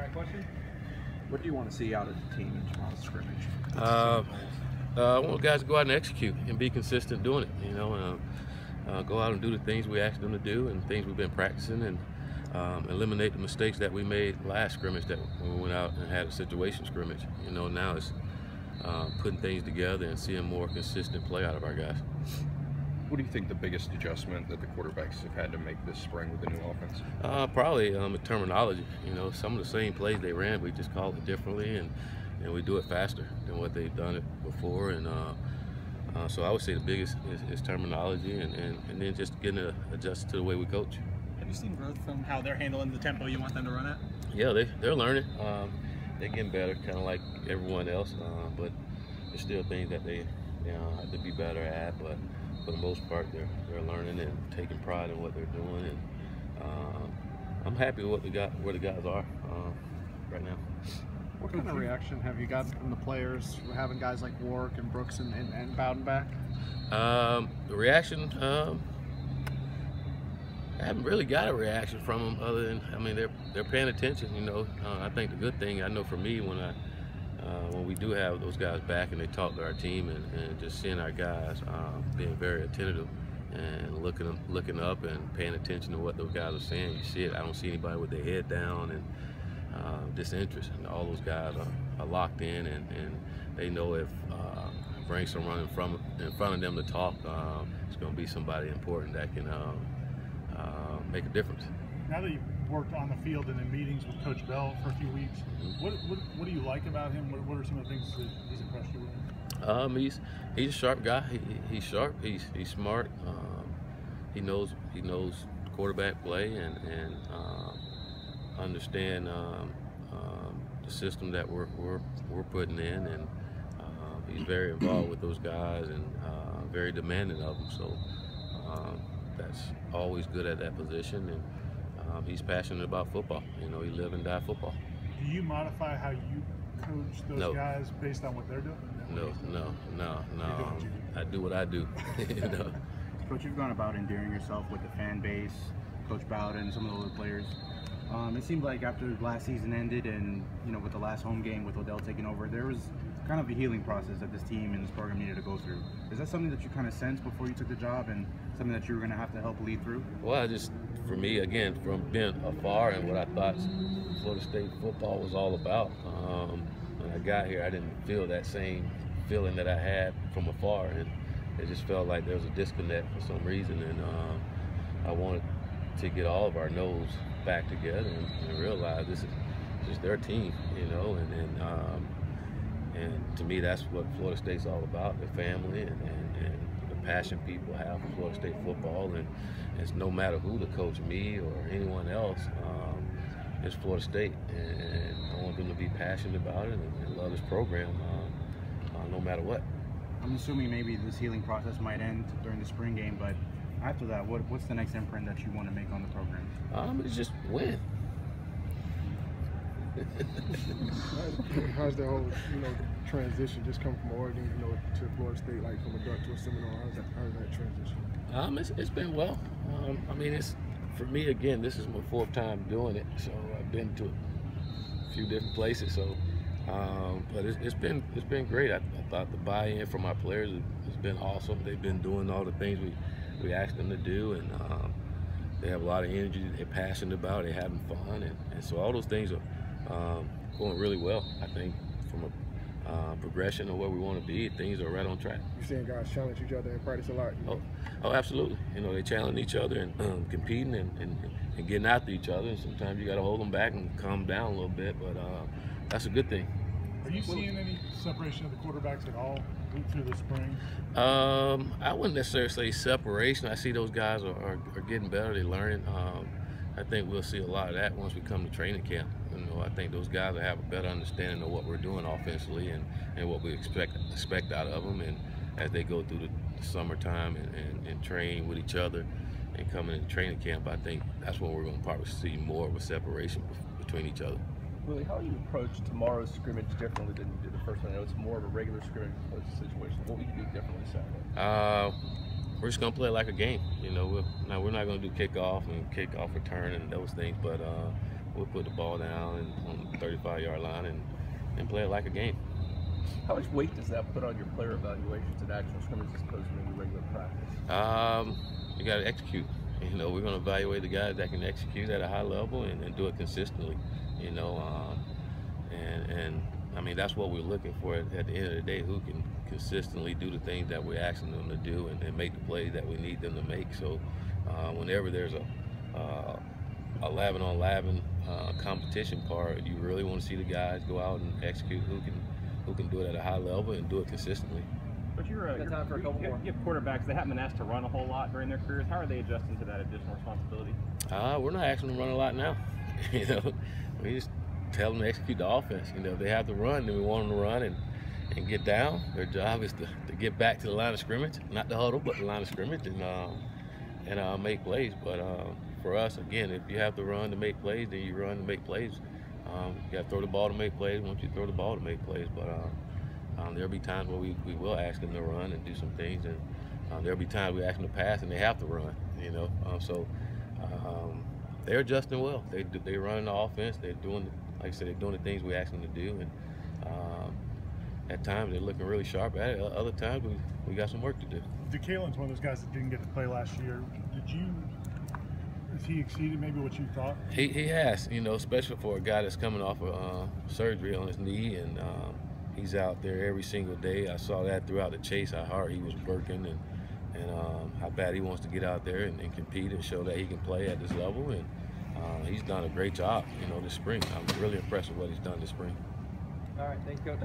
that question. What do you want to see out of the team in tomorrow's scrimmage? I want guys to go out and execute and be consistent doing it. You know, go out and do the things we asked them to do and things we've been practicing, and eliminate the mistakes that we made last scrimmage that when we went out and had a situation scrimmage. You know, now it's putting things together and seeing more consistent play out of our guys. What do you think the biggest adjustment that the quarterbacks have had to make this spring with the new offense? Probably the terminology. You know, some of the same plays they ran, we just call it differently, and we do it faster than what they've done it before. And so I would say the biggest is terminology, and then just getting adjusted to the way we coach. Have you seen growth from how they're handling the tempo you want them to run at? Yeah, they're learning. They're getting better, kind of like everyone else, but there's still things that they have to be better at. But for the most part, they're learning and taking pride in what they're doing, and I'm happy with where the guys are right now. What kind of reaction have you gotten from the players having guys like Warwick and Brooks and Bowden back? The reaction, I haven't really got a reaction from them other than, I mean, they're paying attention. You know, I think the good thing, I know for me, when we do have those guys back and they talk to our team, and just seeing our guys being very attentive and looking up and paying attention to what those guys are saying. You see it. I don't see anybody with their head down and disinterest. And all those guys are locked in, and they know if bring someone in front of them to talk, it's going to be somebody important that can make a difference. Now that you've worked on the field and in meetings with Coach Bell for a few weeks, what do you like about him? What are some of the things that he's impressed you with? He's a sharp guy. He's sharp. He's smart. He knows quarterback play and understand the system that we're putting in, and he's very involved with those guys and very demanding of them. So that's always good at that position, and he's passionate about football. You know, he live and die football. Do you modify how you coach those guys based on what they're doing? No. I do what I do. You know? Coach, you've gone about endearing yourself with the fan base, Coach Bowden, some of the other players. It seemed like after last season ended, and with the last home game with Odell taking over, there was kind of a healing process that this team and this program needed to go through. Is that something that you kind of sensed before you took the job, and something that you were going to have to help lead through? Well, for me, again, from being afar and what I thought Florida State football was all about, when I got here, I didn't feel that same feeling that I had from afar, and it just felt like there was a disconnect for some reason, and I wanted to get all of our nose back together and realize this is their team, and to me, that's what Florida State's all about, the family and the passion people have for Florida State football, and it's no matter who the coach, me or anyone else, it's Florida State, and I want them to be passionate about it and love this program no matter what. I'm assuming maybe this healing process might end during the spring game, but after that, what's the next imprint that you want to make on the program? It's just win. How's the whole transition, just come from Oregon to Florida State, like from a Dart to a Seminole? How's that transition? It's been well. I mean, it's for me, again, this is my 4th time doing it, so I've been to a few different places. So, but it's been great. I thought the buy-in from our players has been awesome. They've been doing all the things we asked them to do, and they have a lot of energy. They're passionate about it. They're having fun, and so all those things are going really well. I think from a progression of where we want to be, things are right on track. You're seeing guys challenge each other in practice a lot. Oh, absolutely. They challenge each other and competing and getting after each other. And sometimes you got to hold them back and calm down a little bit, but that's a good thing. Are you seeing any separation of the quarterbacks at all through the spring? I wouldn't necessarily say separation. I see those guys are getting better. They're learning. I think we'll see a lot of that once we come to training camp. I think those guys will have a better understanding of what we're doing offensively and what we expect out of them. And as they go through the summertime and train with each other and come into training camp, I think that's when we're going to probably see more of a separation between each other. Willie, how do you approach tomorrow's scrimmage differently than you did the first one? I know it's more of a regular scrimmage situation. What would you do differently Saturday? We're just gonna play it like a game. We're not gonna do kickoff and kickoff return and those things, but we'll put the ball down on the 35-yard line and play it like a game. How much weight does that put on your player evaluations at actual scrimmages as opposed to maybe regular practice? You got to execute. You know, we're going to evaluate the guys that can execute at a high level and do it consistently. You know, and I mean, that's what we're looking for at the end of the day, who can consistently do the things that we're asking them to do and make the plays that we need them to make. So whenever there's a 11-on-11 competition part, you really want to see the guys go out and execute who can do it at a high level and do it consistently. But you have quarterbacks, they haven't been asked to run a whole lot during their careers. How are they adjusting to that additional responsibility? We're not asking them to run a lot now. You know, we just tell them to execute the offense. You know, if they have to run, then we want them to run and get down. Their job is to get back to the line of scrimmage, not the huddle, but the line of scrimmage, and make plays. But for us, again, if you have to run to make plays, then you run to make plays. You got to throw the ball to make plays once you throw the ball to make plays. But there'll be times where we will ask them to run and do some things, and there'll be times we ask them to pass and they have to run. You know, so they're adjusting well. They run the offense. They're doing, like I said, they're doing the things we ask them to do, and at times they're looking really sharp at it. Other times we got some work to do. DeKalen's one of those guys that didn't get to play last year. Has he exceeded maybe what you thought? He has, you know, especially for a guy that's coming off of surgery on his knee, and he's out there every single day. I saw that throughout the chase, how hard he was working and how bad he wants to get out there and compete and show that he can play at this level. And he's done a great job, you know, this spring. I'm really impressed with what he's done this spring. All right, thank you, Coach.